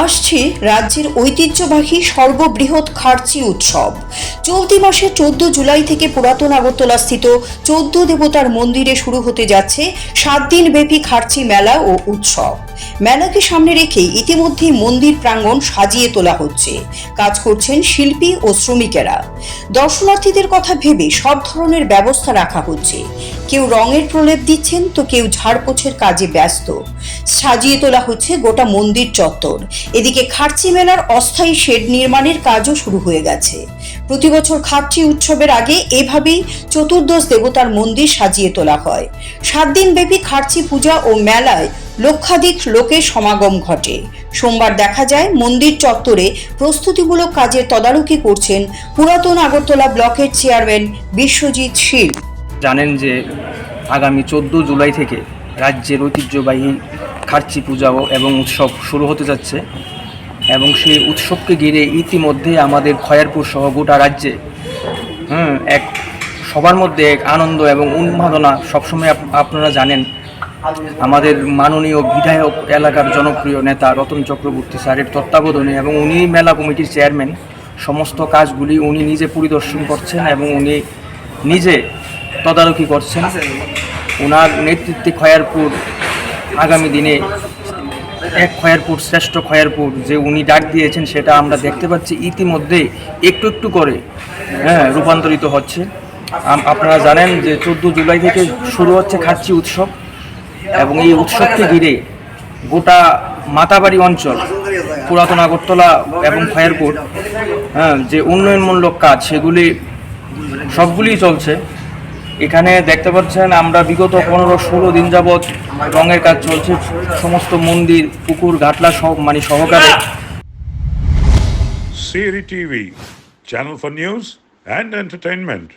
আসছে রাজ্যের ঐতিহ্যবাহী সর্ববৃহৎ খার্চি উৎসব। চলতি মাসে 14 জুলাই থেকে পুরাতন আগরতলাস্থিত 14 দেবতার মন্দিরে শুরু হতে যাচ্ছে 7 দিন ব্যাপী খার্চি মেলা ও উৎসব। মেলাকে সামনে রেখে ইতিমধ্যেই মন্দির প্রাঙ্গণ সাজিয়ে তোলা হচ্ছে। কাজ করছেন শিল্পী ও শ্রমিকেরা। দর্শনার্থীদের কথা ভেবে সব ধরনের ব্যবস্থা রাখা হচ্ছে। কেউ রঙের প্রলেপ দিচ্ছেন তো কেউ ঝাড়পোছের কাজে ব্যস্ত। সাজিয়ে তোলা হচ্ছে গোটা মন্দির চত্বর। এদিকে খার্চি মেলার অস্থায়ী শেড নির্মাণের কাজও শুরু হয়ে গেছে। প্রতি বছর খার্চি উৎসবের আগে এভাবেই চতুর্দশ দেবতার মন্দির সাজিয়ে তোলা হয়। 7 দিন ব্যাপী খার্চি পূজা ও মেলায় লক্ষাধিক লোকের সমাগম ঘটে। সোমবার দেখা যায় মন্দির চত্বরে প্রস্তুতিমূলক কাজের তদারকি করছেন পুরাতন আগরতলা ব্লকের চেয়ারম্যান বিশ্বজিৎ শীল। জানেন যে আগামী 14 জুলাই থেকে রাজ্যের ঐতিহ্যবাহী খার্চি পূজা এবং উৎসব শুরু হতে যাচ্ছে এবং সেই উৎসবকে ঘিরে ইতিমধ্যে আমাদের খয়ারপুর সহ গোটা রাজ্যে এক সবার মধ্যে এক আনন্দ এবং উন্মাদনা সবসময় আপনারা জানেন। আমাদের মাননীয় বিধায়ক এলাকার জনপ্রিয় নেতা রতন চক্রবর্তী স্যারের তত্ত্বাবধানে এবং উনি মেলা কমিটির চেয়ারম্যান, সমস্ত কাজগুলি উনি নিজে পরিদর্শন করছেন এবং উনি নিজে তদারকি করছেন। ওনার নেতৃত্বে খয়ারপুর আগামী দিনে এক খয়ারপুর শ্রেষ্ঠ খয়ারপুর যে উনি ডাক দিয়েছেন সেটা আমরা দেখতে পাচ্ছি ইতিমধ্যে একটু একটু করে রূপান্তরিত হচ্ছে। আপনারা জানেন যে 14 জুলাই থেকে শুরু হচ্ছে খার্চি উৎসব এবং এই উৎসবকে ঘিরে গোটা মাতাবাড়ি অঞ্চল, পুরাতন আগরতলা এবং খয়ারপুর যে উন্নয়নমূলক কাজ সেগুলি সবগুলিই চলছে। এখানে দেখতে পাচ্ছেন আমরা বিগত 15-16 দিন যাবৎ রঙের কাজ চলছে সমস্ত মন্দির, পুকুর, ঘাটলা সব সহকারে। CRI TV, channel for news and entertainment.